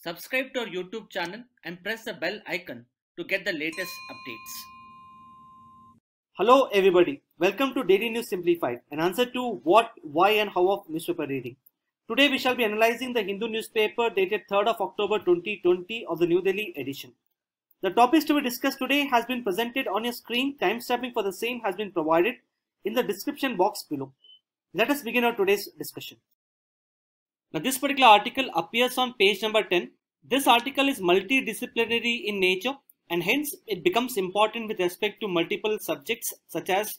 Subscribe to our YouTube channel and press the bell icon to get the latest updates. Hello everybody, welcome to Daily News Simplified, an answer to what, why and how of newspaper reading. Today we shall be analyzing the Hindu newspaper dated 3rd of October 2020 of the New Delhi edition. The topics to be discussed today has been presented on your screen. Timestamping for the same has been provided in the description box below. Let us begin our today's discussion. Now this particular article appears on page number 10. This article is multidisciplinary in nature and hence it becomes important with respect to multiple subjects such as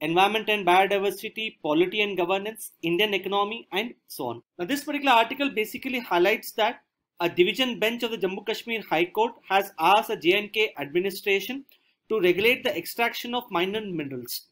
environment and biodiversity, polity and governance, Indian economy and so on. Now this particular article basically highlights that a division bench of the Jammu Kashmir High Court has asked the J&K administration to regulate the extraction of minor minerals.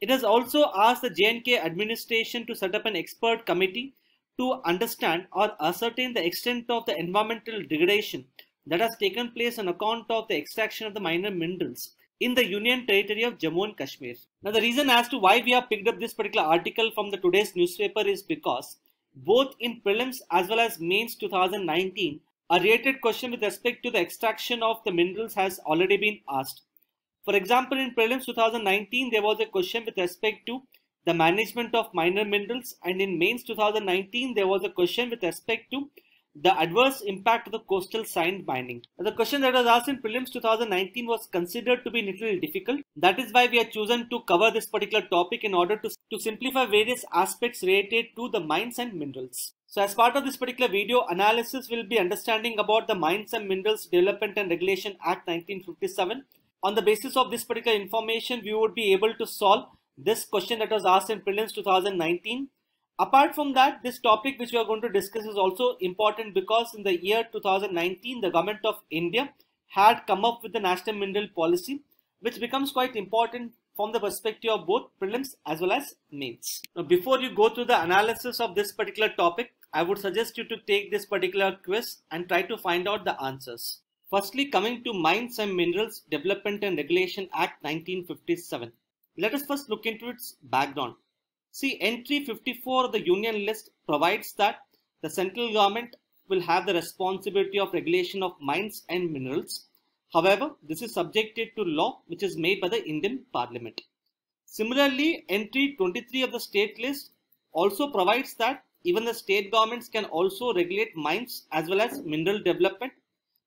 It has also asked the J&K administration to set up an expert committee to understand or ascertain the extent of the environmental degradation that has taken place on account of the extraction of the minor minerals in the Union Territory of Jammu and Kashmir. Now the reason as to why we have picked up this particular article from the today's newspaper is because both in prelims as well as mains 2019, a related question with respect to the extraction of the minerals has already been asked. For example, in prelims 2019, there was a question with respect to the management of minor minerals, and in mains 2019 there was a question with respect to the adverse impact of the coastal sand mining. The question that was asked in prelims 2019 was considered to be a little difficult. That is why we have chosen to cover this particular topic in order to simplify various aspects related to the mines and minerals. So as part of this particular video analysis, we'll be understanding about the Mines and Minerals Development and Regulation Act 1957. On the basis of this particular information, we would be able to solve this question that was asked in prelims 2019. Apart from that, this topic which we are going to discuss is also important because in the year 2019, the government of India had come up with the National Mineral Policy, which becomes quite important from the perspective of both prelims as well as mains. Now, before you go through the analysis of this particular topic, I would suggest you to take this particular quiz and try to find out the answers. Firstly, coming to Mines and Minerals Development and Regulation Act 1957. Let us first look into its background. See, entry 54 of the Union List provides that the central government will have the responsibility of regulation of mines and minerals. However, this is subjected to law which is made by the Indian Parliament. Similarly, entry 23 of the State List also provides that even the state governments can also regulate mines as well as mineral development.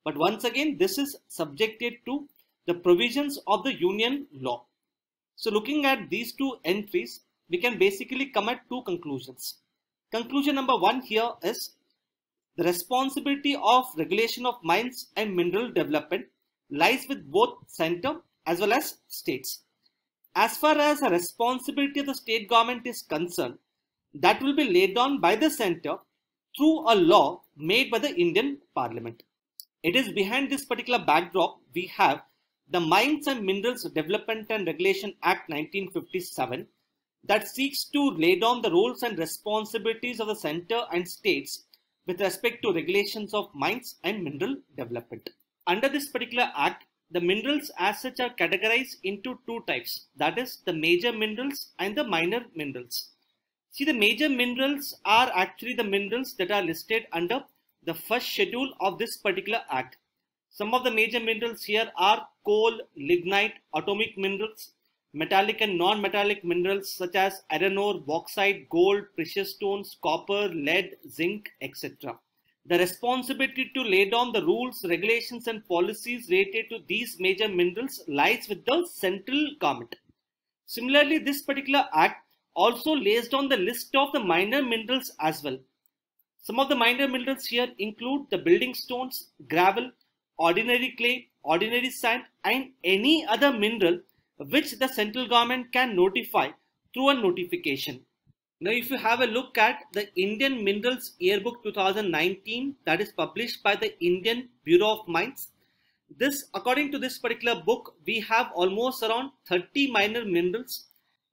But once again, this is subjected to the provisions of the Union law. So looking at these two entries, we can basically come at two conclusions. Conclusion number one here is the responsibility of regulation of mines and mineral development lies with both center as well as states. As far as the responsibility of the state government is concerned, that will be laid down by the center through a law made by the Indian Parliament. It is behind this particular backdrop we have the Mines and Minerals Development and Regulation Act 1957 that seeks to lay down the roles and responsibilities of the center and states with respect to regulations of mines and mineral development. Under this particular act, the minerals as such are categorized into two types, that is the major minerals and the minor minerals. See, the major minerals are actually the minerals that are listed under the first schedule of this particular act. Some of the major minerals here are coal, lignite, atomic minerals, metallic and non-metallic minerals such as iron ore, bauxite, gold, precious stones, copper, lead, zinc, etc. The responsibility to lay down the rules, regulations and policies related to these major minerals lies with the central government. Similarly, this particular act also lays down the list of the minor minerals as well. Some of the minor minerals here include the building stones, gravel, ordinary clay, ordinary sand and any other mineral which the central government can notify through a notification. Now if you have a look at the Indian Minerals Yearbook 2019 that is published by the Indian Bureau of Mines, according to this particular book, we have almost around 30 minor minerals,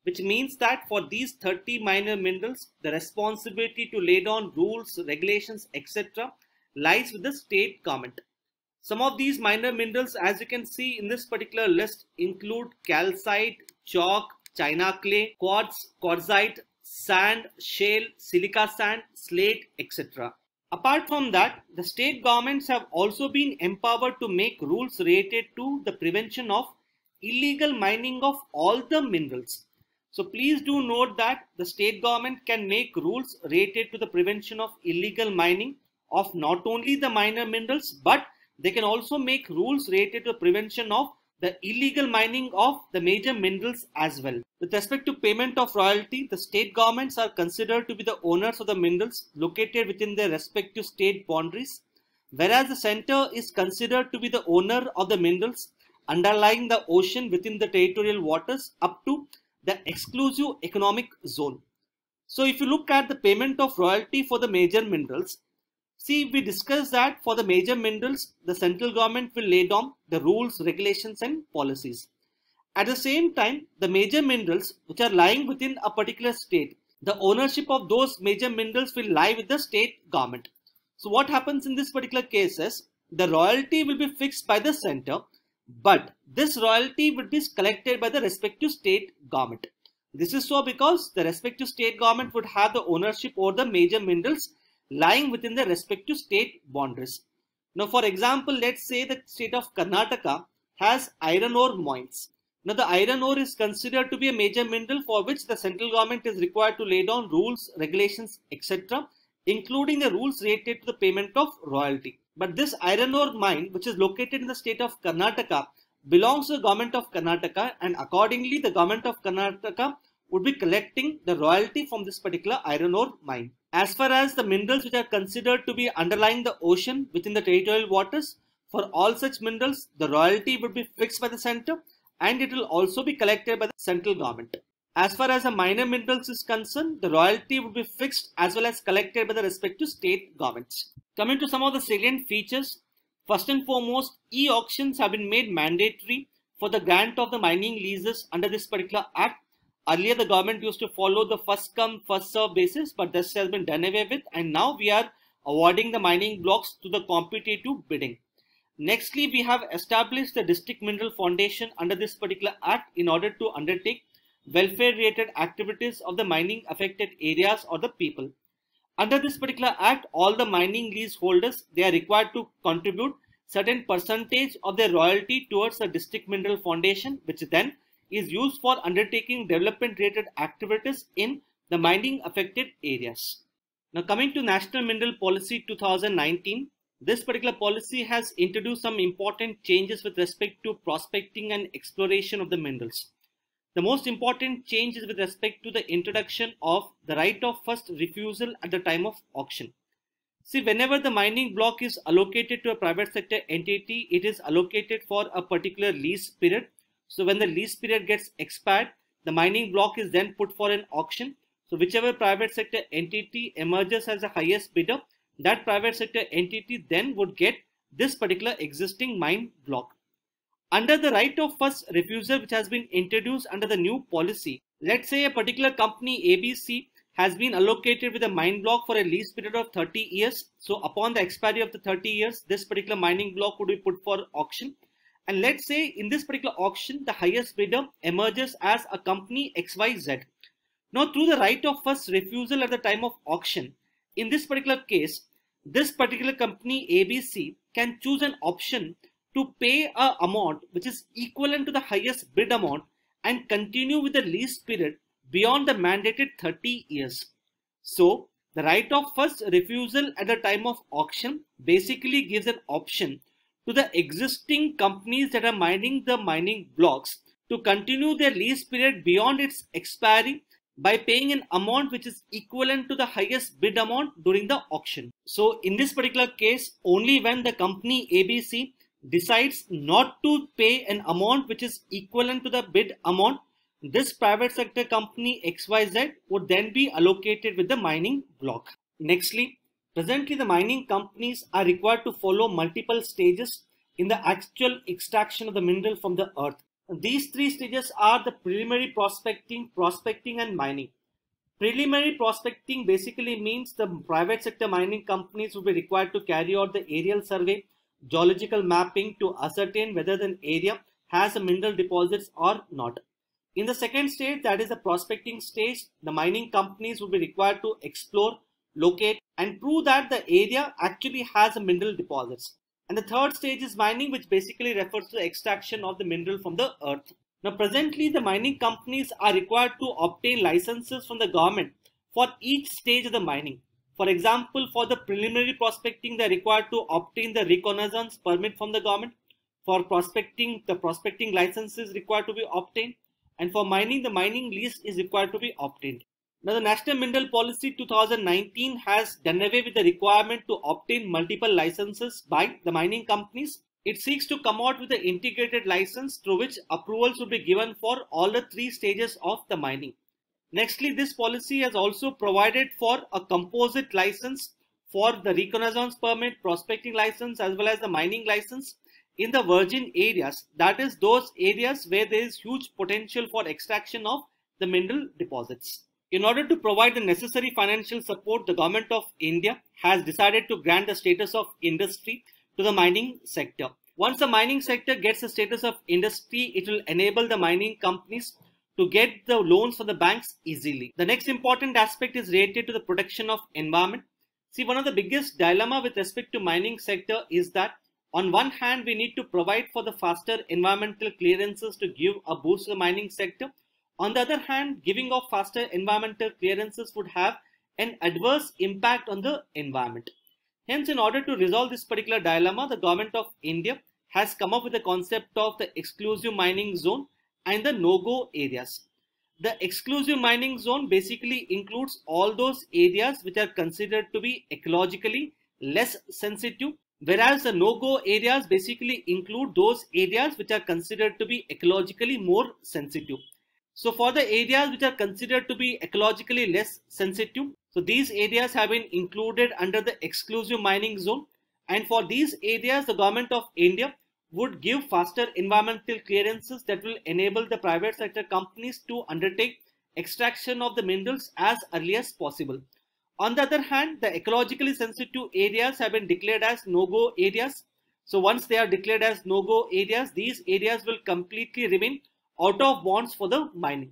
which means that for these 30 minor minerals, the responsibility to lay down rules, regulations, etc. lies with the state government. Some of these minor minerals, as you can see in this particular list, include calcite, chalk, china clay, quartz, quartzite, sand, shale, silica sand, slate, etc. Apart from that, the state governments have also been empowered to make rules related to the prevention of illegal mining of all the minerals. So please do note that the state government can make rules related to the prevention of illegal mining of not only the minor minerals, but they can also make rules related to the prevention of the illegal mining of the major minerals as well. With respect to payment of royalty, the state governments are considered to be the owners of the minerals located within their respective state boundaries, whereas the center is considered to be the owner of the minerals underlying the ocean within the territorial waters up to the exclusive economic zone. So if you look at the payment of royalty for the major minerals, see, we discussed that for the major minerals, the central government will lay down the rules, regulations and policies. At the same time, the major minerals which are lying within a particular state, the ownership of those major minerals will lie with the state government. So what happens in this particular case is, the royalty will be fixed by the center, but this royalty will be collected by the respective state government. This is so because the respective state government would have the ownership over the major minerals lying within the respective state boundaries. Now, for example, let's say the state of Karnataka has iron ore mines. Now, the iron ore is considered to be a major mineral for which the central government is required to lay down rules, regulations, etc., including the rules related to the payment of royalty. But this iron ore mine, which is located in the state of Karnataka, belongs to the government of Karnataka, and accordingly, the government of Karnataka would be collecting the royalty from this particular iron ore mine. As far as the minerals which are considered to be underlying the ocean within the territorial waters, for all such minerals, the royalty would be fixed by the center and it will also be collected by the central government. As far as the minor minerals is concerned, the royalty would be fixed as well as collected by the respective state governments. Coming to some of the salient features, first and foremost, e-auctions have been made mandatory for the grant of the mining leases under this particular act. Earlier, the government used to follow the first come, first serve basis, but this has been done away with, and now we are awarding the mining blocks to the competitive bidding. Nextly, we have established the District Mineral Foundation under this particular act in order to undertake welfare-related activities of the mining affected areas or the people. Under this particular act, all the mining lease holders, they are required to contribute certain percentage of their royalty towards the District Mineral Foundation, which then is used for undertaking development related activities in the mining affected areas. Now, coming to National Mineral Policy 2019, this particular policy has introduced some important changes with respect to prospecting and exploration of the minerals. The most important change is with respect to the introduction of the right of first refusal at the time of auction. See, whenever the mining block is allocated to a private sector entity, it is allocated for a particular lease period. So when the lease period gets expired, the mining block is then put for an auction. So whichever private sector entity emerges as the highest bidder, that private sector entity then would get this particular existing mine block. Under the right of first refusal, which has been introduced under the new policy, let's say a particular company ABC has been allocated with a mine block for a lease period of 30 years. So upon the expiry of the 30 years, this particular mining block would be put for auction. And let's say in this particular auction, the highest bidder emerges as a company XYZ. Now, through the right of first refusal at the time of auction, in this particular case, this particular company ABC can choose an option to pay an amount which is equivalent to the highest bid amount and continue with the lease period beyond the mandated 30 years. So, the right of first refusal at the time of auction basically gives an option to the existing companies that are mining the mining blocks to continue their lease period beyond its expiry by paying an amount which is equivalent to the highest bid amount during the auction. So in this particular case, only when the company ABC decides not to pay an amount which is equivalent to the bid amount, this private sector company XYZ would then be allocated with the mining block. Nextly, presently the mining companies are required to follow multiple stages in the actual extraction of the mineral from the earth. These three stages are the preliminary prospecting and mining. Preliminary prospecting basically means the private sector mining companies will be required to carry out the aerial survey, geological mapping to ascertain whether the area has a mineral deposits or not. In the second stage, that is the prospecting stage, the mining companies will be required to explore, locate and prove that the area actually has a mineral deposits. And the third stage is mining, which basically refers to the extraction of the mineral from the earth. Now presently the mining companies are required to obtain licenses from the government for each stage of the mining. For example, for the preliminary prospecting, they are required to obtain the reconnaissance permit from the government. For prospecting, the prospecting license is required to be obtained. And for mining, the mining lease is required to be obtained. Now, the National Mineral Policy 2019 has done away with the requirement to obtain multiple licenses by the mining companies. It seeks to come out with an integrated license through which approvals will be given for all the three stages of the mining. Nextly, this policy has also provided for a composite license for the reconnaissance permit, prospecting license as well as the mining license in the virgin areas, that is those areas where there is huge potential for extraction of the mineral deposits. In order to provide the necessary financial support, the Government of India has decided to grant the status of industry to the mining sector. Once the mining sector gets the status of industry, it will enable the mining companies to get the loans from the banks easily. The next important aspect is related to the protection of environment. See, one of the biggest dilemma with respect to mining sector is that on one hand, we need to provide for the faster environmental clearances to give a boost to the mining sector. On the other hand, giving of faster environmental clearances would have an adverse impact on the environment. Hence, in order to resolve this particular dilemma, the Government of India has come up with the concept of the exclusive mining zone and the no-go areas. The exclusive mining zone basically includes all those areas which are considered to be ecologically less sensitive, whereas the no-go areas basically include those areas which are considered to be ecologically more sensitive. So for the areas which are considered to be ecologically less sensitive, so these areas have been included under the exclusive mining zone, and for these areas the Government of India would give faster environmental clearances that will enable the private sector companies to undertake extraction of the minerals as early as possible. On the other hand, the ecologically sensitive areas have been declared as no-go areas. So once they are declared as no-go areas, these areas will completely remain out of bounds for the mining.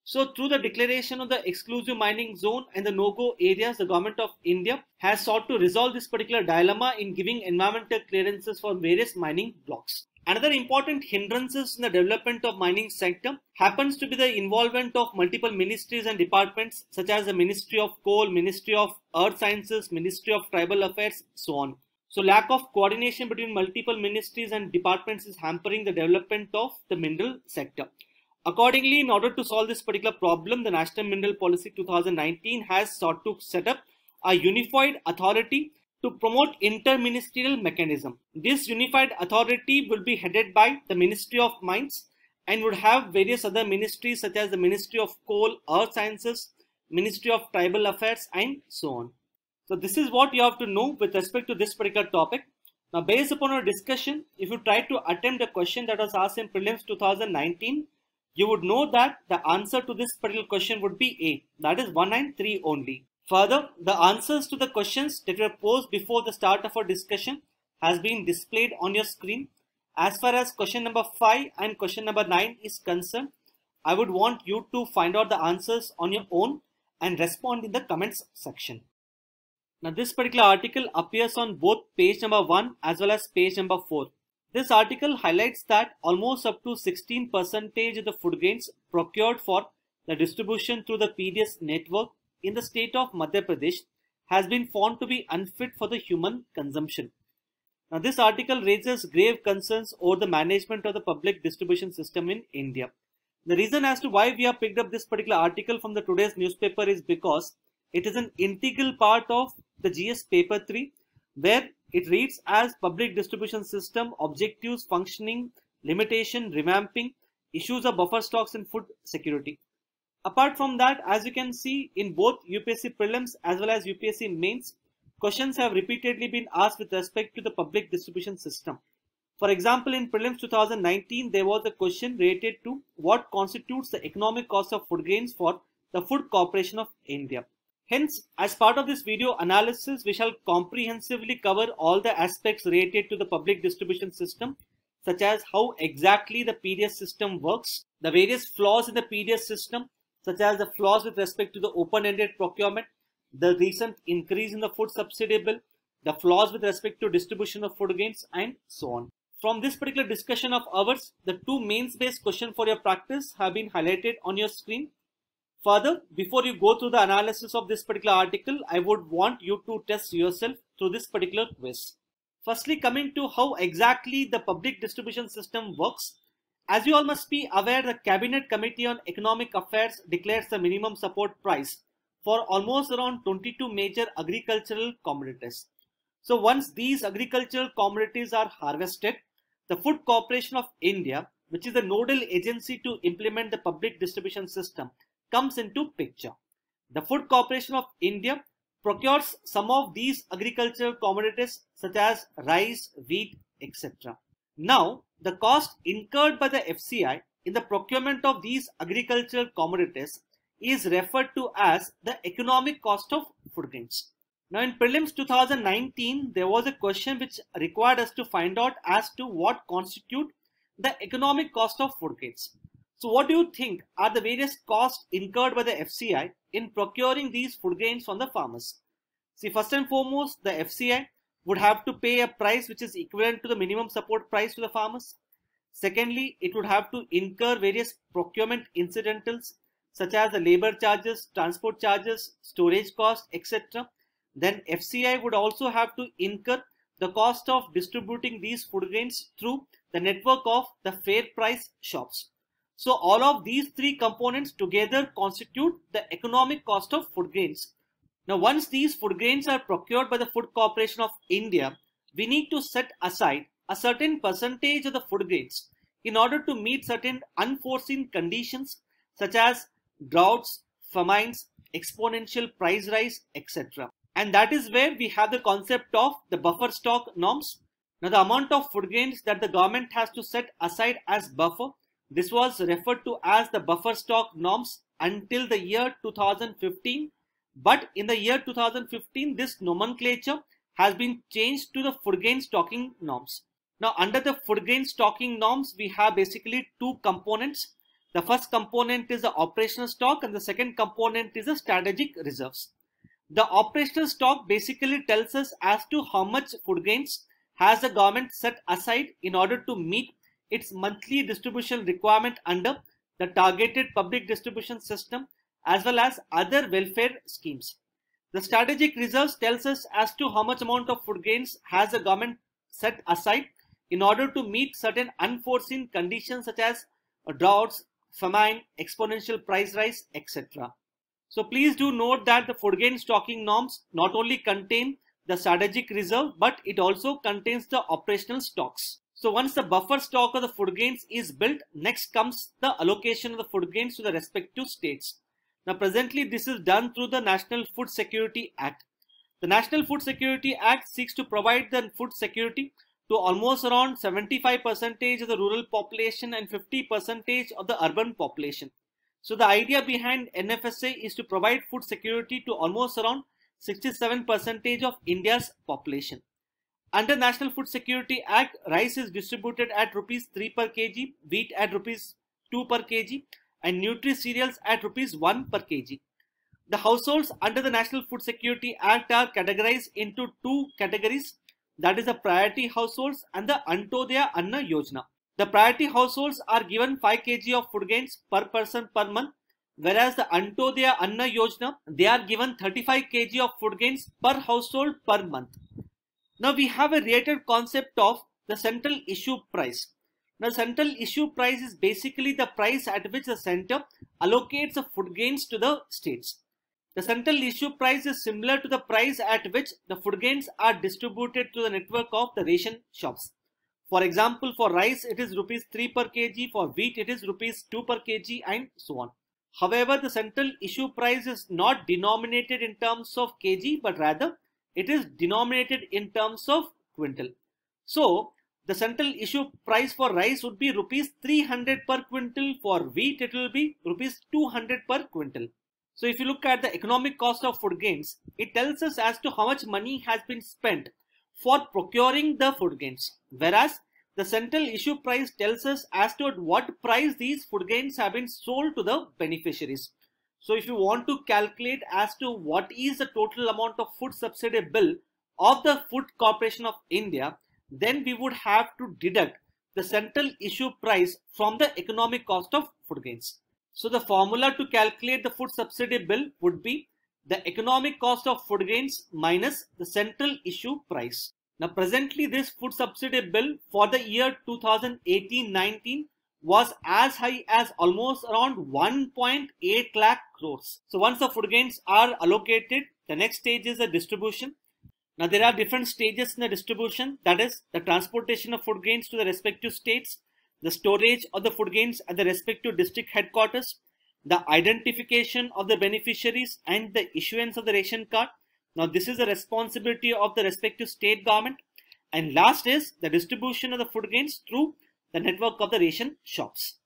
So through the declaration of the exclusive mining zone and the no-go areas, the Government of India has sought to resolve this particular dilemma in giving environmental clearances for various mining blocks. Another important hindrances in the development of mining sector happens to be the involvement of multiple ministries and departments such as the Ministry of Coal, Ministry of Earth Sciences, Ministry of Tribal Affairs, so on. So lack of coordination between multiple ministries and departments is hampering the development of the mineral sector. Accordingly, in order to solve this particular problem, the National Mineral Policy 2019 has sought to set up a unified authority to promote inter-ministerial mechanism. This unified authority will be headed by the Ministry of Mines and would have various other ministries such as the Ministry of Coal, Earth Sciences, Ministry of Tribal Affairs, and so on. So this is what you have to know with respect to this particular topic. Now, based upon our discussion, if you try to attempt a question that was asked in prelims 2019, you would know that the answer to this particular question would be A, that is 1 and 3 only. Further, the answers to the questions that were posed before the start of our discussion has been displayed on your screen. As far as question number 5 and question number 9 is concerned, I would want you to find out the answers on your own and respond in the comments section. Now, this particular article appears on both page number 1 as well as page number 4. This article highlights that almost up to 16% of the food grains procured for the distribution through the PDS network in the state of Madhya Pradesh has been found to be unfit for the human consumption. Now, this article raises grave concerns over the management of the public distribution system in India. The reason as to why we have picked up this particular article from the today's newspaper is because it is an integral part of the GS paper 3, where it reads as public distribution system, objectives, functioning, limitation, revamping, issues of buffer stocks and food security. Apart from that, as you can see in both UPSC prelims as well as UPSC mains, questions have repeatedly been asked with respect to the public distribution system. For example, in prelims 2019, there was a question related to what constitutes the economic cost of food grains for the Food Corporation of India. Hence, as part of this video analysis, we shall comprehensively cover all the aspects related to the public distribution system, such as how exactly the PDS system works, the various flaws in the PDS system, such as the flaws with respect to the open-ended procurement, the recent increase in the food subsidy bill, the flaws with respect to distribution of food grains, and so on. From this particular discussion of ours, the two mains-based questions for your practice have been highlighted on your screen. Further, before you go through the analysis of this particular article, I would want you to test yourself through this particular quiz. Firstly, coming to how exactly the public distribution system works. As you all must be aware, the Cabinet Committee on Economic Affairs declares the minimum support price for almost around 22 major agricultural commodities. So once these agricultural commodities are harvested, the Food Corporation of India, which is the nodal agency to implement the public distribution system, comes into picture. The Food Corporation of India procures some of these agricultural commodities such as rice, wheat, etc. Now, the cost incurred by the FCI in the procurement of these agricultural commodities is referred to as the economic cost of food grains. Now, in prelims 2019, there was a question which required us to find out as to what constitute the economic cost of food grains. So what do you think are the various costs incurred by the FCI in procuring these food grains from the farmers? See, first and foremost, the FCI would have to pay a price which is equivalent to the minimum support price to the farmers. Secondly, it would have to incur various procurement incidentals such as the labor charges, transport charges, storage costs, etc. Then FCI would also have to incur the cost of distributing these food grains through the network of the fair price shops. So all of these three components together constitute the economic cost of food grains. Now, once these food grains are procured by the Food Corporation of India, we need to set aside a certain percentage of the food grains in order to meet certain unforeseen conditions such as droughts, famines, exponential price rise, etc. And that is where we have the concept of the buffer stock norms. Now, the amount of food grains that the government has to set aside as buffer, this was referred to as the buffer stock norms until the year 2015. But in the year 2015, this nomenclature has been changed to the food grain stocking norms. Now, under the food grain stocking norms, we have basically two components. The first component is the operational stock and the second component is the strategic reserves. The operational stock basically tells us as to how much food grains has the government set aside in order to meet its monthly distribution requirement under the targeted public distribution system as well as other welfare schemes. The strategic reserves tells us as to how much amount of food grains has the government set aside in order to meet certain unforeseen conditions such as droughts, famine, exponential price rise, etc. So please do note that the food grain stocking norms not only contain the strategic reserve, but it also contains the operational stocks. So once the buffer stock of the food grains is built, next comes the allocation of the food grains to the respective states. Now presently this is done through the National Food Security Act. The National Food Security Act seeks to provide the food security to almost around 75% of the rural population and 50% of the urban population. So the idea behind NFSA is to provide food security to almost around 67% of India's population. Under National Food Security Act, rice is distributed at Rs 3 per kg, wheat at Rs 2 per kg and Nutri cereals at Rs 1 per kg. The households under the National Food Security Act are categorized into two categories, that is the priority households and the Antyodaya Anna Yojana. The priority households are given 5 kg of food grains per person per month, whereas the Antyodaya Anna Yojana, they are given 35 kg of food grains per household per month. Now we have a related concept of the central issue price. Now central issue price is basically the price at which the center allocates the food grains to the states. The central issue price is similar to the price at which the food grains are distributed to the network of the ration shops. For example, for rice it is Rs 3 per kg, for wheat it is Rs 2 per kg and so on. However, the central issue price is not denominated in terms of kg, but rather it is denominated in terms of quintal. So the central issue price for rice would be Rs 300 per quintal, for wheat it will be Rs 200 per quintal. So if you look at the economic cost of food grains, it tells us as to how much money has been spent for procuring the food grains, whereas the central issue price tells us as to at what price these food grains have been sold to the beneficiaries. So if you want to calculate as to what is the total amount of food subsidy bill of the Food Corporation of India, then we would have to deduct the central issue price from the economic cost of food grains. So the formula to calculate the food subsidy bill would be the economic cost of food grains minus the central issue price. Now presently this food subsidy bill for the year 2018-19 was as high as almost around 1.8 lakh crores. So once the food grains are allocated, the next stage is the distribution. Now there are different stages in the distribution, that is the transportation of food grains to the respective states, the storage of the food grains at the respective district headquarters, the identification of the beneficiaries and the issuance of the ration card. Now this is the responsibility of the respective state government. And last is the distribution of the food grains through the network of the ration shops.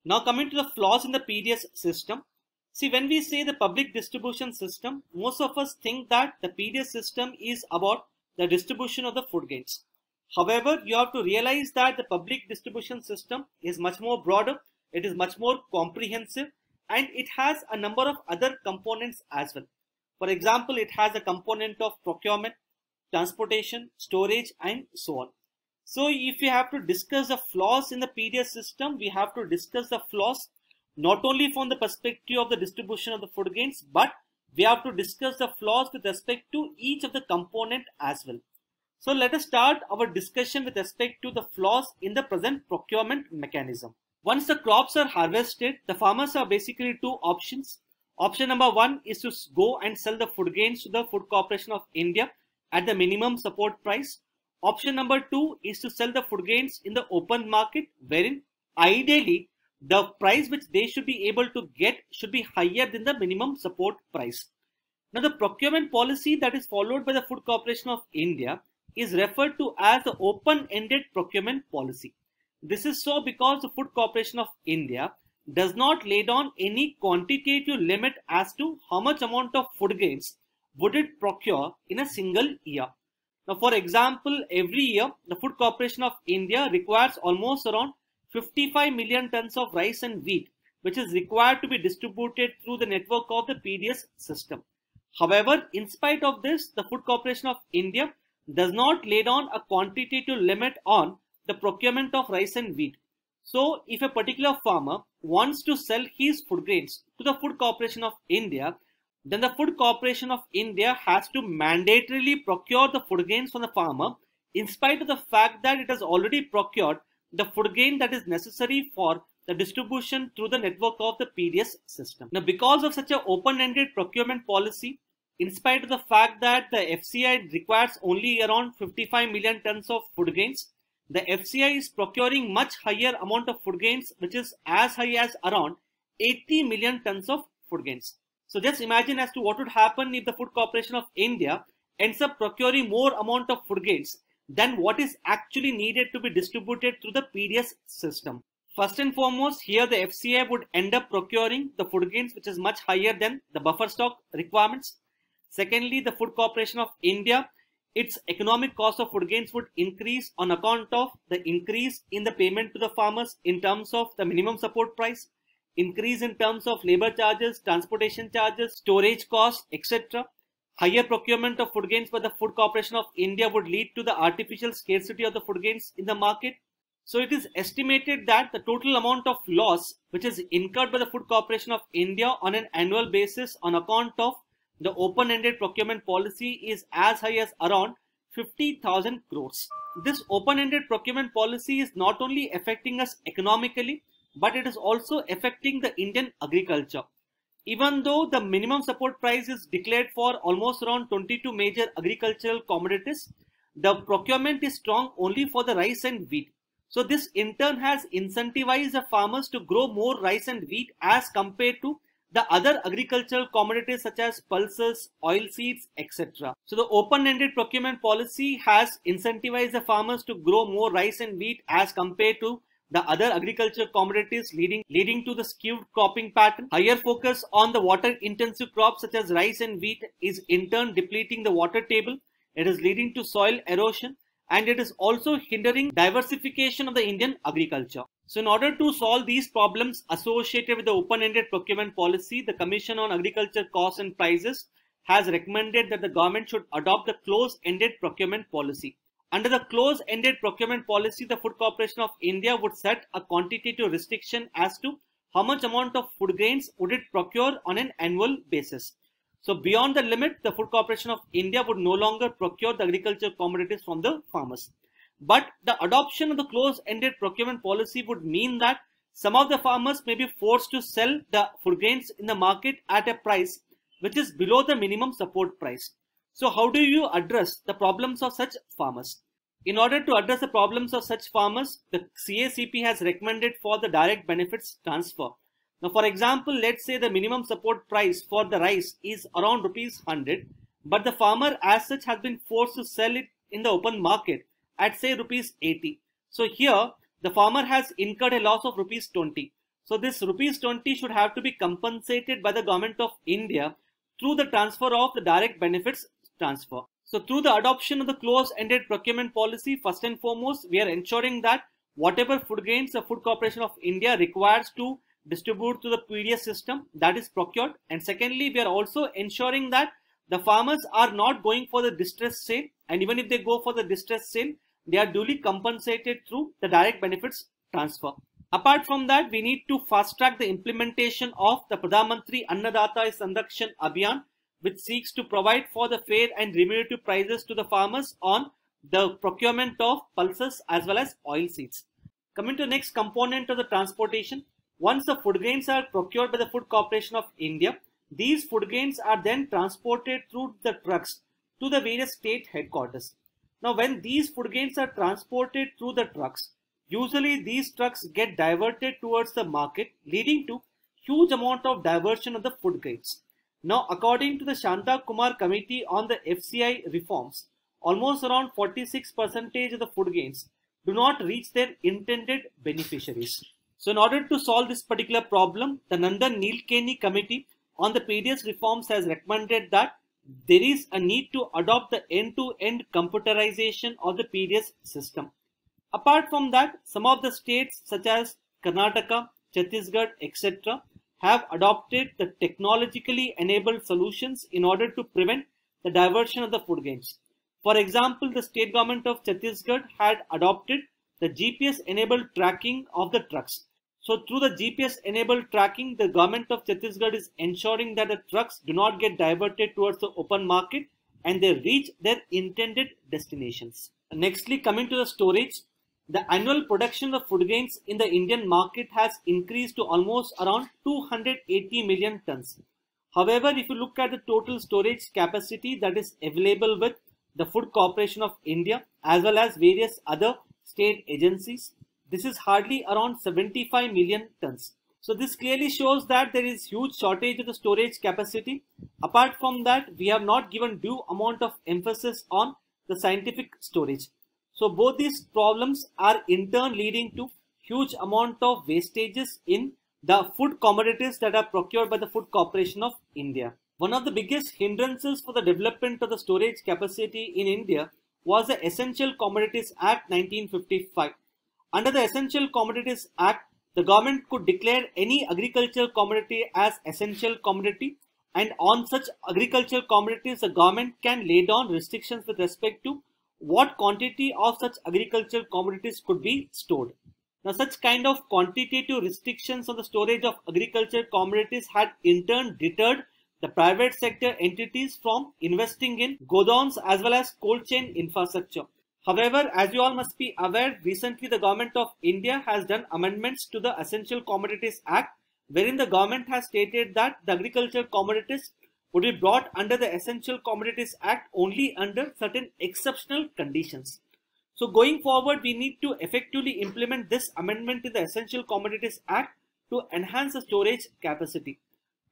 Now coming to the flaws in the PDS system. See, when we say the public distribution system, most of us think that the PDS system is about the distribution of the food grains. However, you have to realize that the public distribution system is much more broader, it is much more comprehensive, and it has a number of other components as well. For example, it has a component of procurement, transportation, storage, and so on. So if we have to discuss the flaws in the PDS system, we have to discuss the flaws not only from the perspective of the distribution of the food grains, but we have to discuss the flaws with respect to each of the component as well. So let us start our discussion with respect to the flaws in the present procurement mechanism. Once the crops are harvested, the farmers have basically two options. Option number one is to go and sell the food grains to the Food Corporation of India at the minimum support price. Option number two is to sell the food grains in the open market, wherein ideally the price which they should be able to get should be higher than the minimum support price. Now the procurement policy that is followed by the Food Corporation of India is referred to as the open-ended procurement policy. This is so because the Food Corporation of India does not lay down any quantitative limit as to how much amount of food grains would it procure in a single year. Now for example, every year the Food Corporation of India requires almost around 55 million tons of rice and wheat, which is required to be distributed through the network of the PDS system. However, in spite of this, the Food Corporation of India does not lay down a quantitative limit on the procurement of rice and wheat. So, if a particular farmer wants to sell his food grains to the Food Corporation of India, then the Food Corporation of India has to mandatorily procure the food grains from the farmer, in spite of the fact that it has already procured the food grain that is necessary for the distribution through the network of the PDS system. Now, because of such an open-ended procurement policy, in spite of the fact that the FCI requires only around 55 million tons of food grains, the FCI is procuring much higher amount of food grains, which is as high as around 80 million tons of food grains. So just imagine as to what would happen if the Food Corporation of India ends up procuring more amount of food grains than what is actually needed to be distributed through the PDS system. First and foremost, here the FCI would end up procuring the food grains which is much higher than the buffer stock requirements. Secondly, the Food Corporation of India, its economic cost of food grains would increase on account of the increase in the payment to the farmers in terms of the minimum support price, increase in terms of labor charges, transportation charges, storage costs, etc. Higher procurement of food grains by the Food Corporation of India would lead to the artificial scarcity of the food grains in the market. So it is estimated that the total amount of loss which is incurred by the Food Corporation of India on an annual basis on account of the open-ended procurement policy is as high as around 50,000 crores. This open-ended procurement policy is not only affecting us economically, but it is also affecting the Indian agriculture. Even though the minimum support price is declared for almost around 22 major agricultural commodities, the procurement is strong only for the rice and wheat. So this in turn has incentivized the farmers to grow more rice and wheat as compared to the other agricultural commodities such as pulses, oilseeds, etc. So the open-ended procurement policy has incentivized the farmers to grow more rice and wheat as compared to the other agricultural commodities, leading to the skewed cropping pattern. Higher focus on the water-intensive crops such as rice and wheat is in turn depleting the water table. It is leading to soil erosion, and it is also hindering diversification of the Indian agriculture. So in order to solve these problems associated with the open-ended procurement policy, the Commission on Agriculture Costs and Prices has recommended that the government should adopt the close-ended procurement policy. Under the close-ended procurement policy, the Food Corporation of India would set a quantitative restriction as to how much amount of food grains would it procure on an annual basis. So beyond the limit, the Food Corporation of India would no longer procure the agricultural commodities from the farmers. But the adoption of the close-ended procurement policy would mean that some of the farmers may be forced to sell the food grains in the market at a price which is below the minimum support price. So how do you address the problems of such farmers? In order to address the problems of such farmers, the CACP has recommended for the direct benefits transfer. Now, for example, let's say the minimum support price for the rice is around rupees 100, but the farmer as such has been forced to sell it in the open market at say rupees 80. So here the farmer has incurred a loss of rupees 20. So this rupees 20 should have to be compensated by the government of India through the transfer of the direct benefits transfer. So through the adoption of the close-ended procurement policy, first and foremost, we are ensuring that whatever food grains the Food Corporation of India requires to distribute to the PDS system, that is procured. And secondly, we are also ensuring that the farmers are not going for the distress sale, and even if they go for the distress sale, they are duly compensated through the direct benefits transfer. Apart from that, we need to fast track the implementation of the Pradhan Mantri Annadata Sanrakshan Abhiyan, which seeks to provide for the fair and remunerative prices to the farmers on the procurement of pulses as well as oil seeds. Coming to the next component of the transportation, once the food grains are procured by the Food Corporation of India, these food grains are then transported through the trucks to the various state headquarters. Now, when these food grains are transported through the trucks, usually these trucks get diverted towards the market, leading to huge amount of diversion of the food grains. Now, according to the Shanta Kumar Committee on the FCI reforms, almost around 46% of the food grains do not reach their intended beneficiaries. So in order to solve this particular problem, the Nandan Nilekani Committee on the PDS reforms has recommended that there is a need to adopt the end-to-end computerization of the PDS system. Apart from that, some of the states such as Karnataka, Chhattisgarh, etc. have adopted the technologically enabled solutions in order to prevent the diversion of the food grains. For example, the state government of Chhattisgarh had adopted the GPS enabled tracking of the trucks. So through the GPS enabled tracking, the government of Chhattisgarh is ensuring that the trucks do not get diverted towards the open market and they reach their intended destinations. Nextly, coming to the storage, the annual production of food grains in the Indian market has increased to almost around 280 million tons. However, if you look at the total storage capacity that is available with the Food Corporation of India as well as various other state agencies, this is hardly around 75 million tons. So this clearly shows that there is huge shortage of the storage capacity. Apart from that, we have not given due amount of emphasis on the scientific storage. So both these problems are in turn leading to huge amount of wastages in the food commodities that are procured by the Food Corporation of India. One of the biggest hindrances for the development of the storage capacity in India was the Essential Commodities Act 1955. Under the Essential Commodities Act, the government could declare any agricultural commodity as essential commodity, and on such agricultural commodities, the government can lay down restrictions with respect to what quantity of such agricultural commodities could be stored. Now, such kind of quantitative restrictions on the storage of agricultural commodities had in turn deterred the private sector entities from investing in godowns as well as cold chain infrastructure. However, as you all must be aware, recently the government of India has done amendments to the Essential Commodities Act, wherein the government has stated that the agricultural commodities would be brought under the Essential Commodities Act only under certain exceptional conditions. So going forward, we need to effectively implement this amendment to the Essential Commodities Act to enhance the storage capacity.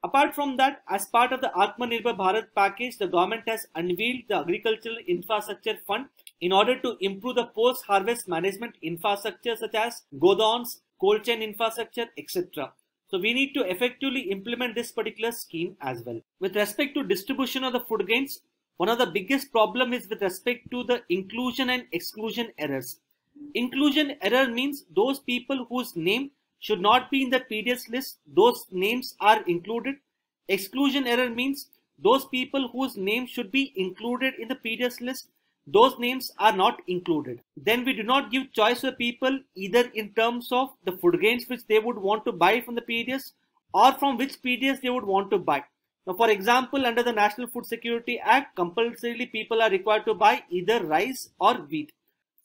Apart from that, as part of the Atmanirbhar Bharat package, the government has unveiled the Agricultural Infrastructure Fund in order to improve the post-harvest management infrastructure such as godowns, cold chain infrastructure, etc. So we need to effectively implement this particular scheme as well. With respect to distribution of the food grains, one of the biggest problem is with respect to the inclusion and exclusion errors. Inclusion error means those people whose name should not be in the PDS list, those names are included. Exclusion error means those people whose name should be included in the PDS list, those names are not included. Then we do not give choice to the people either in terms of the food grains which they would want to buy from the PDS or from which PDS they would want to buy. Now, for example, under the National Food Security Act, compulsorily people are required to buy either rice or wheat.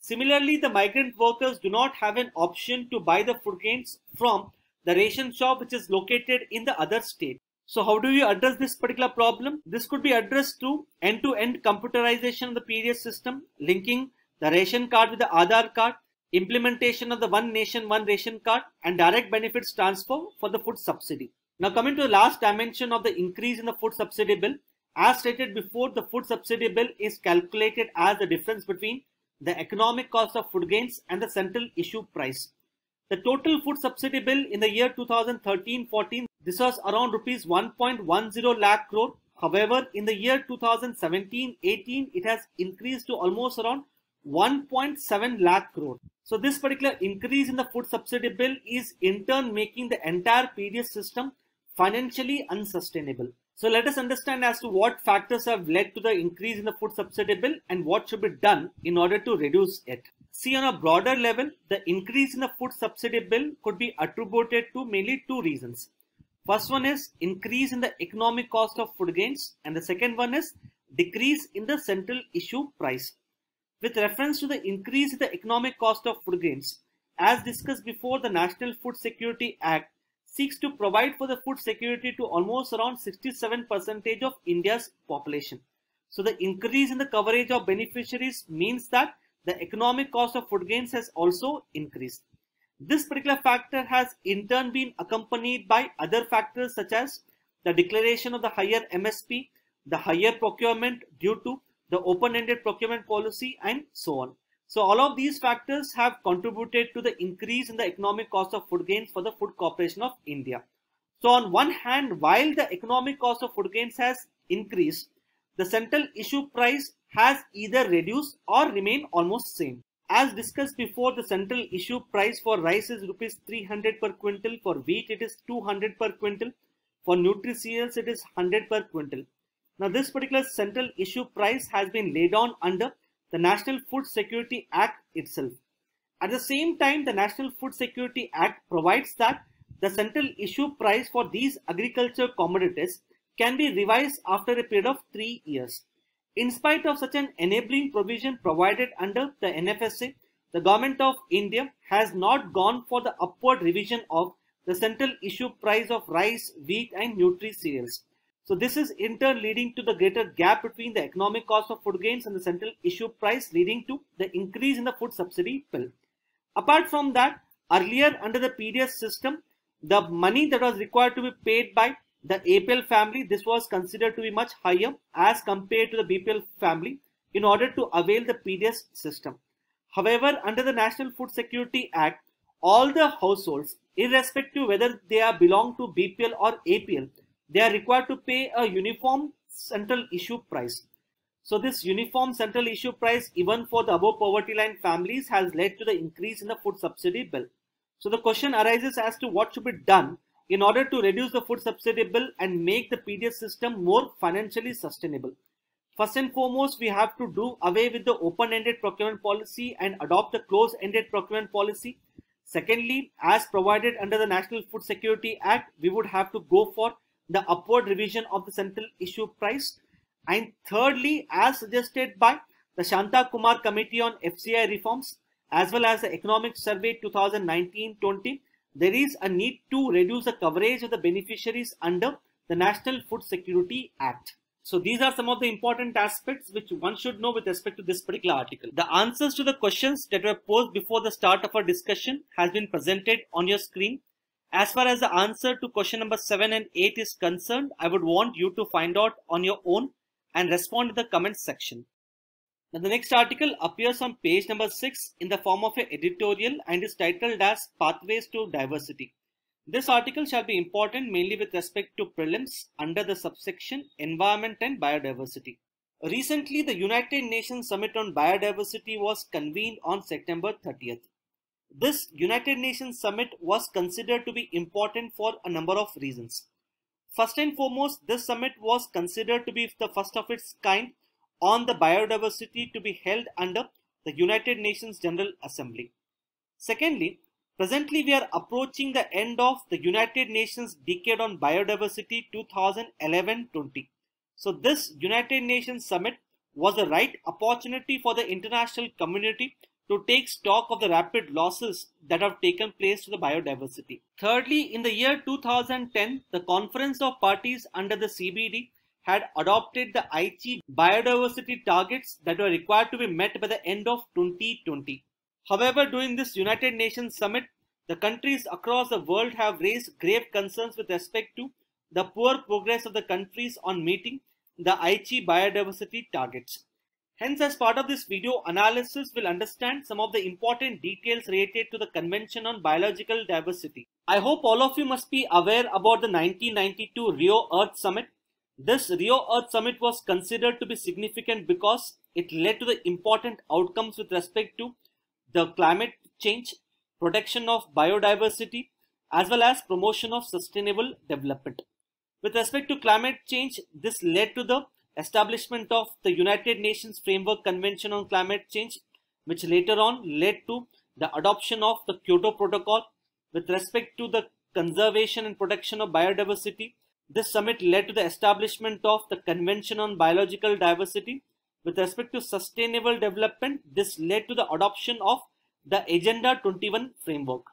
Similarly, the migrant workers do not have an option to buy the food grains from the ration shop which is located in the other state. So how do you address this particular problem? This could be addressed through end-to-end computerization of the PDS system, linking the ration card with the Aadhaar card, implementation of the One Nation, One Ration card, and direct benefits transfer for the food subsidy. Now coming to the last dimension of the increase in the food subsidy bill, as stated before, the food subsidy bill is calculated as the difference between the economic cost of food grains and the central issue price. The total food subsidy bill in the year 2013-14, this was around rupees 1.10 lakh crore. However, in the year 2017-18, it has increased to almost around 1.7 lakh crore. So this particular increase in the food subsidy bill is in turn making the entire PDS system financially unsustainable. So let us understand as to what factors have led to the increase in the food subsidy bill and what should be done in order to reduce it. See, on a broader level, the increase in the food subsidy bill could be attributed to mainly two reasons. First one is increase in the economic cost of food grains, and the second one is decrease in the central issue price. With reference to the increase in the economic cost of food grains, as discussed before, the National Food Security Act seeks to provide for the food security to almost around 67% of India's population. So the increase in the coverage of beneficiaries means that the economic cost of food grains has also increased. This particular factor has in turn been accompanied by other factors such as the declaration of the higher MSP, the higher procurement due to the open-ended procurement policy, and so on. So all of these factors have contributed to the increase in the economic cost of food grains for the Food Corporation of India. So on one hand, while the economic cost of food grains has increased, the central issue price has either reduced or remained almost same. As discussed before, the central issue price for rice is rupees 300 per quintal, for wheat it is 200 per quintal, for nutri-cereals it is 100 per quintal. Now this particular central issue price has been laid on under the National Food Security Act itself. At the same time, the National Food Security Act provides that the central issue price for these agricultural commodities can be revised after a period of 3 years. In spite of such an enabling provision provided under the NFSA, the Government of India has not gone for the upward revision of the central issue price of rice, wheat, and nutri-cereals. So this is in turn leading to the greater gap between the economic cost of food grains and the central issue price, leading to the increase in the food subsidy bill. Apart from that, earlier under the PDS system, the money that was required to be paid by the APL family, this was considered to be much higher as compared to the BPL family in order to avail the PDS system. However, under the National Food Security Act, all the households, irrespective whether they belong to BPL or APL, they are required to pay a uniform central issue price. So this uniform central issue price even for the above poverty line families has led to the increase in the food subsidy bill. So the question arises as to what should be done in order to reduce the food subsidy bill and make the PDS system more financially sustainable. First and foremost, we have to do away with the open-ended procurement policy and adopt the closed-ended procurement policy. Secondly, as provided under the National Food Security Act, we would have to go for the upward revision of the central issue price. And thirdly, as suggested by the Shanta Kumar Committee on FCI reforms as well as the Economic Survey 2019-20, there is a need to reduce the coverage of the beneficiaries under the National Food Security Act. So these are some of the important aspects which one should know with respect to this particular article. The answers to the questions that were posed before the start of our discussion has been presented on your screen. As far as the answer to question number 7 and 8 is concerned, I would want you to find out on your own and respond in the comments section. Now the next article appears on page number 6 in the form of an editorial and is titled as Pathways to Diversity. This article shall be important mainly with respect to prelims under the subsection Environment and Biodiversity. Recently, the United Nations Summit on Biodiversity was convened on September 30th. This United Nations Summit was considered to be important for a number of reasons. First and foremost, this summit was considered to be the first of its kind on the biodiversity to be held under the United Nations General Assembly. Secondly, presently we are approaching the end of the United Nations Decade on Biodiversity 2011-20. So this United Nations Summit was the right opportunity for the international community to take stock of the rapid losses that have taken place to the biodiversity. Thirdly, in the year 2010, the Conference of Parties under the CBD had adopted the Aichi biodiversity targets that were required to be met by the end of 2020. However, during this United Nations Summit, the countries across the world have raised grave concerns with respect to the poor progress of the countries on meeting the Aichi biodiversity targets. Hence, as part of this video analysis, we'll understand some of the important details related to the Convention on Biological Diversity. I hope all of you must be aware about the 1992 Rio Earth Summit. This Rio Earth Summit was considered to be significant because it led to the important outcomes with respect to the climate change, protection of biodiversity, as well as promotion of sustainable development. With respect to climate change, this led to the establishment of the United Nations Framework Convention on Climate Change, which later on led to the adoption of the Kyoto Protocol. With respect to the conservation and protection of biodiversity, this summit led to the establishment of the Convention on Biological Diversity. With respect to sustainable development, this led to the adoption of the Agenda 21 framework.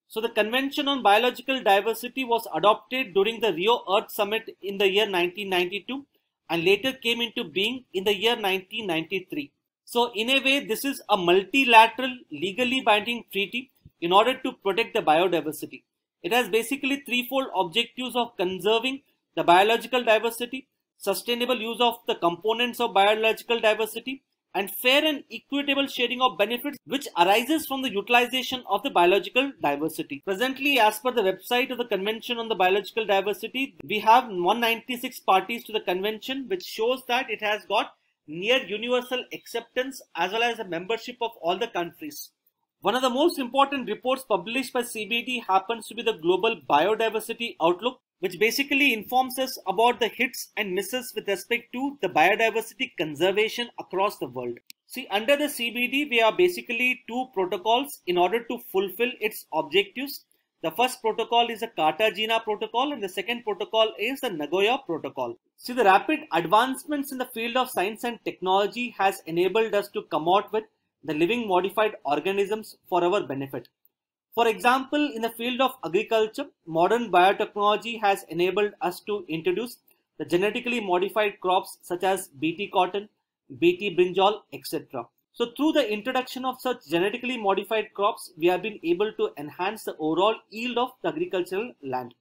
So the Convention on Biological Diversity was adopted during the Rio Earth Summit in the year 1992 and later came into being in the year 1993. So in a way, this is a multilateral legally binding treaty in order to protect the biodiversity. It has basically threefold objectives of conserving the biological diversity, sustainable use of the components of biological diversity, and fair and equitable sharing of benefits which arises from the utilization of the biological diversity. Presently, as per the website of the Convention on the Biological Diversity, we have 196 parties to the convention, which shows that it has got near universal acceptance as well as a membership of all the countries. One of the most important reports published by CBD happens to be the Global Biodiversity Outlook, which basically informs us about the hits and misses with respect to the biodiversity conservation across the world. See, under the CBD, we have basically two protocols in order to fulfill its objectives. The first protocol is the Cartagena Protocol and the second protocol is the Nagoya Protocol. See, the rapid advancements in the field of science and technology has enabled us to come out with the living modified organisms for our benefit. For example, in the field of agriculture, modern biotechnology has enabled us to introduce the genetically modified crops such as BT cotton, BT brinjal, etc. So through the introduction of such genetically modified crops, we have been able to enhance the overall yield of the agricultural land.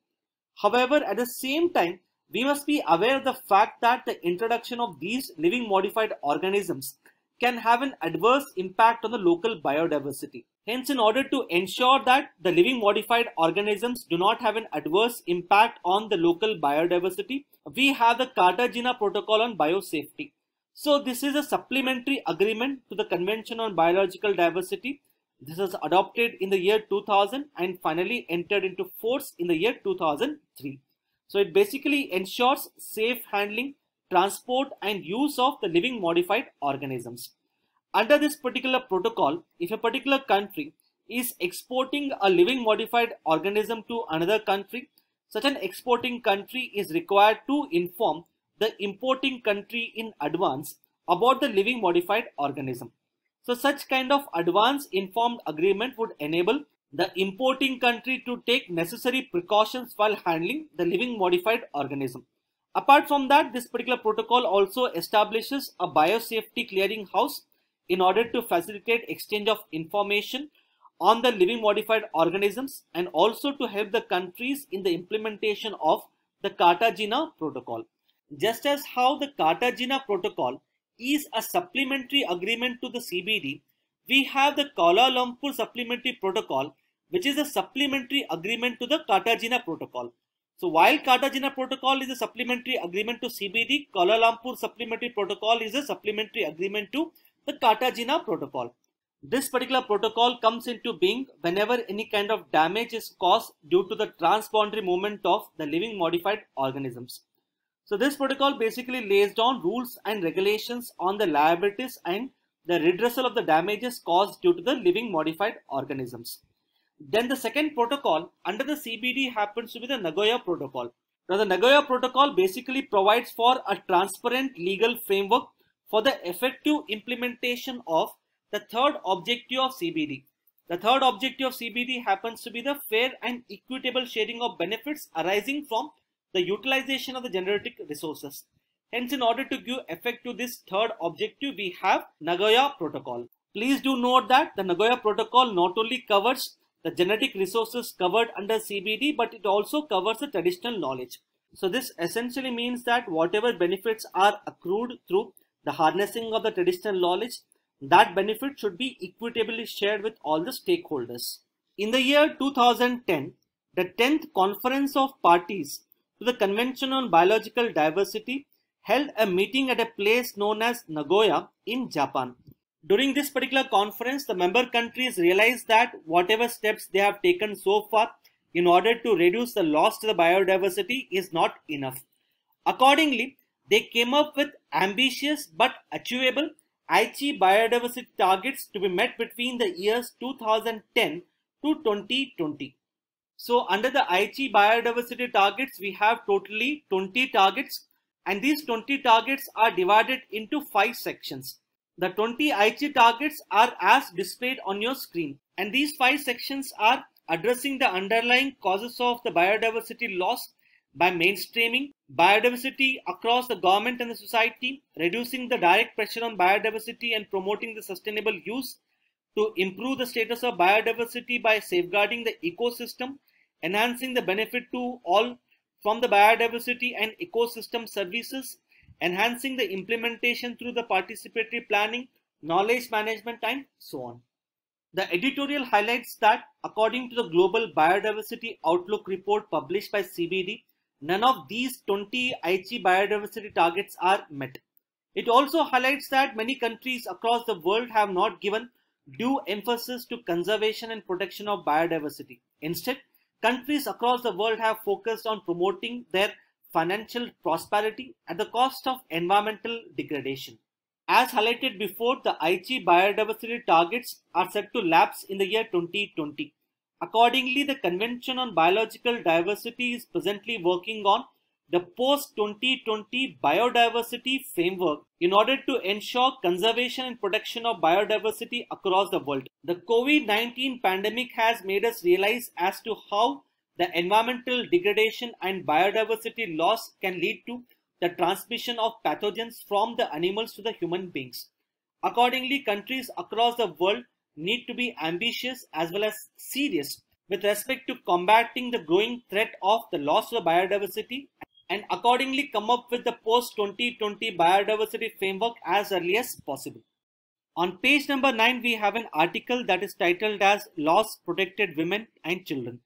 However, at the same time, we must be aware of the fact that the introduction of these living modified organisms can have an adverse impact on the local biodiversity. Hence, in order to ensure that the living modified organisms do not have an adverse impact on the local biodiversity, we have the Cartagena Protocol on Biosafety. So this is a supplementary agreement to the Convention on Biological Diversity. This was adopted in the year 2000 and finally entered into force in the year 2003. So it basically ensures safe handling, transport and use of the living modified organisms. Under this particular protocol, if a particular country is exporting a living modified organism to another country, such an exporting country is required to inform the importing country in advance about the living modified organism. So such kind of advance informed agreement would enable the importing country to take necessary precautions while handling the living modified organism. Apart from that, this particular protocol also establishes a biosafety clearinghouse in order to facilitate exchange of information on the living modified organisms and also to help the countries in the implementation of the Cartagena Protocol. Just as how the Cartagena Protocol is a supplementary agreement to the CBD, we have the Kuala Lumpur Supplementary Protocol, which is a supplementary agreement to the Cartagena Protocol. So while Cartagena Protocol is a supplementary agreement to CBD, Kuala Lumpur Supplementary Protocol is a supplementary agreement to the Cartagena Protocol. This particular protocol comes into being whenever any kind of damage is caused due to the transboundary movement of the living modified organisms. So this protocol basically lays down rules and regulations on the liabilities and the redressal of the damages caused due to the living modified organisms. Then the second protocol under the CBD happens to be the Nagoya Protocol. Now the Nagoya Protocol basically provides for a transparent legal framework for the effective implementation of the third objective of CBD. The third objective of CBD happens to be the fair and equitable sharing of benefits arising from the utilization of the genetic resources. Hence, in order to give effect to this third objective, we have Nagoya Protocol. Please do note that the Nagoya Protocol not only covers the genetic resources covered under CBD, but it also covers the traditional knowledge. So this essentially means that whatever benefits are accrued through the harnessing of the traditional knowledge, that benefit should be equitably shared with all the stakeholders. In the year 2010, the 10th Conference of Parties to the Convention on Biological Diversity held a meeting at a place known as Nagoya in Japan. During this particular conference, the member countries realized that whatever steps they have taken so far in order to reduce the loss to the biodiversity is not enough. Accordingly, they came up with ambitious but achievable Aichi biodiversity targets to be met between the years 2010 to 2020. So under the Aichi biodiversity targets, we have totally 20 targets, and these 20 targets are divided into 5 sections. The 20 Aichi targets are as displayed on your screen, and these 5 sections are addressing the underlying causes of the biodiversity loss by mainstreaming biodiversity across the government and the society, reducing the direct pressure on biodiversity and promoting the sustainable use, to improve the status of biodiversity by safeguarding the ecosystem, enhancing the benefit to all from the biodiversity and ecosystem services, enhancing the implementation through the participatory planning, knowledge management, and so on. The editorial highlights that according to the Global Biodiversity Outlook report published by CBD, none of these 20 Aichi biodiversity targets are met. It also highlights that many countries across the world have not given due emphasis to conservation and protection of biodiversity. Instead, countries across the world have focused on promoting their financial prosperity at the cost of environmental degradation. As highlighted before, the Aichi biodiversity targets are set to lapse in the year 2020. Accordingly, the Convention on Biological Diversity is presently working on the post-2020 biodiversity framework in order to ensure conservation and protection of biodiversity across the world. The COVID-19 pandemic has made us realize as to how the environmental degradation and biodiversity loss can lead to the transmission of pathogens from the animals to the human beings. Accordingly, countries across the world need to be ambitious as well as serious with respect to combating the growing threat of the loss of biodiversity, and accordingly come up with the post-2020 biodiversity framework as early as possible. On page number 9, we have an article that is titled as Laws Protected Women and Children.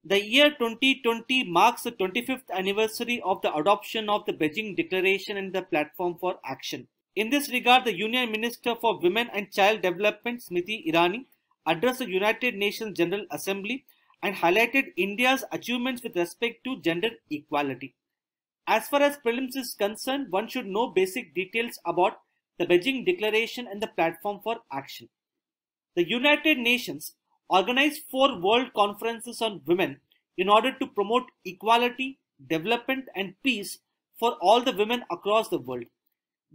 The year 2020 marks the 25th anniversary of the adoption of the Beijing Declaration and the Platform for Action. In this regard, the Union Minister for Women and Child Development, Smriti Irani, addressed the United Nations General Assembly and highlighted India's achievements with respect to gender equality. As far as prelims is concerned, one should know basic details about the Beijing Declaration and the Platform for Action. The United Nations organized 4 world conferences on women in order to promote equality, development, and peace for all the women across the world.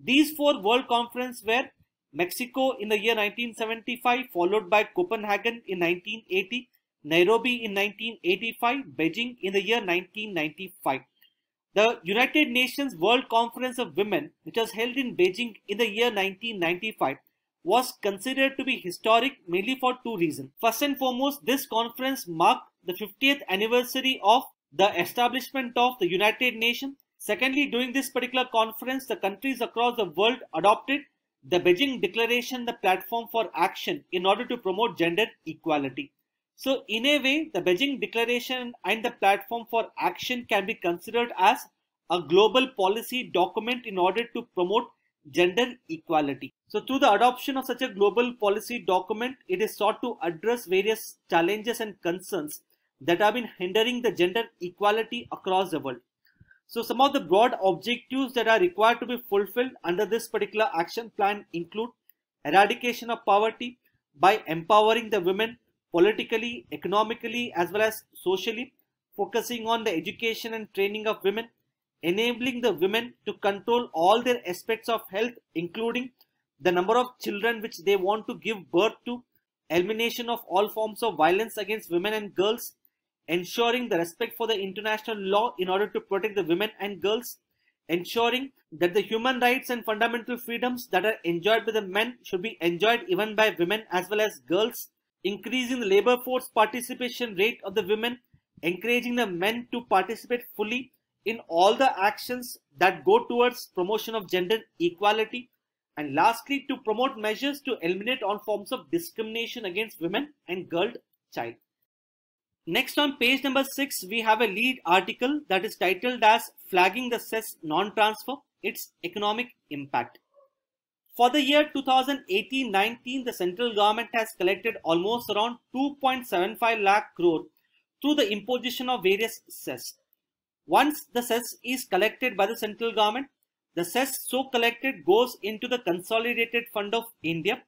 These 4 world conferences were Mexico in the year 1975, followed by Copenhagen in 1980, Nairobi in 1985, Beijing in the year 1995. The United Nations World Conference of Women, which was held in Beijing in the year 1995, was considered to be historic mainly for 2 reasons. First and foremost, this conference marked the 50th anniversary of the establishment of the United Nations. Secondly, during this particular conference, the countries across the world adopted the Beijing Declaration, the Platform for Action, in order to promote gender equality. So in a way, the Beijing Declaration and the platform for action can be considered as a global policy document in order to promote gender equality. So through the adoption of such a global policy document, it is sought to address various challenges and concerns that have been hindering the gender equality across the world. So some of the broad objectives that are required to be fulfilled under this particular action plan include eradication of poverty by empowering the women politically, economically, as well as socially, focusing on the education and training of women, enabling the women to control all their aspects of health, including the number of children which they want to give birth to, elimination of all forms of violence against women and girls, ensuring the respect for the international law in order to protect the women and girls, ensuring that the human rights and fundamental freedoms that are enjoyed by the men should be enjoyed even by women as well as girls, increasing the labor force participation rate of the women, encouraging the men to participate fully in all the actions that go towards promotion of gender equality, and lastly, to promote measures to eliminate all forms of discrimination against women and girl child. Next, on page number 6, we have a lead article that is titled as Flagging the Cess Non-Transfer, Its Economic Impact. For the year 2018-19, the central government has collected almost around 2.75 lakh crore through the imposition of various cess. Once the cess is collected by the central government, the cess so collected goes into the Consolidated Fund of India.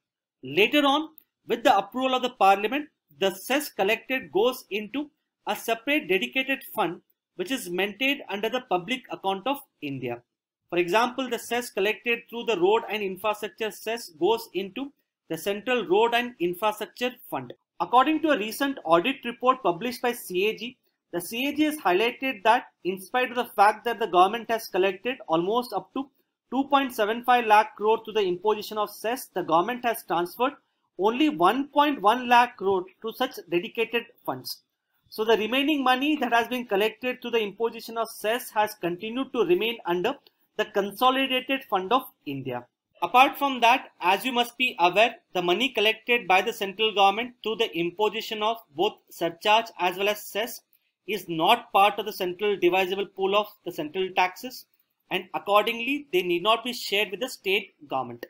Later on, with the approval of the Parliament, the cess collected goes into a separate dedicated fund which is maintained under the Public Account of India. For example, the cess collected through the Road and Infrastructure cess goes into the Central Road and Infrastructure Fund. According to a recent audit report published by CAG, the CAG has highlighted that in spite of the fact that the government has collected almost up to 2.75 lakh crore to the imposition of cess, the government has transferred only 1.1 lakh crore to such dedicated funds. So the remaining money that has been collected to the imposition of cess has continued to remain under the Consolidated Fund of India. Apart from that, as you must be aware, the money collected by the central government through the imposition of both surcharge as well as cess is not part of the central divisible pool of the central taxes, and accordingly they need not be shared with the state government.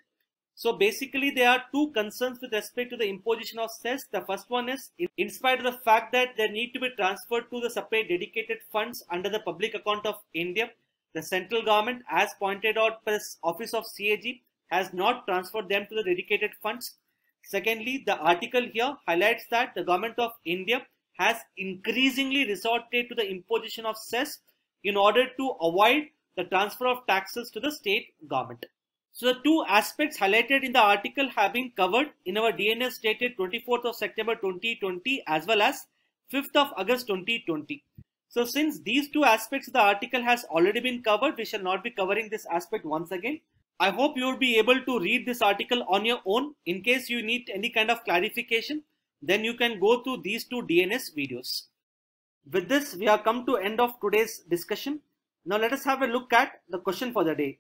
So basically there are two concerns with respect to the imposition of cess. The first one is, in spite of the fact that they need to be transferred to the separate dedicated funds under the Public Account of India, the central government, as pointed out by the office of CAG, has not transferred them to the dedicated funds. Secondly, the article here highlights that the government of India has increasingly resorted to the imposition of cess in order to avoid the transfer of taxes to the state government. So the two aspects highlighted in the article have been covered in our DNS dated 24th of September 2020 as well as 5th of August 2020. So since these two aspects of the article has already been covered, we shall not be covering this aspect once again. I hope you will be able to read this article on your own. In case you need any kind of clarification, then you can go through these two DNS videos. With this, we have come to end of today's discussion. Now let us have a look at the question for the day.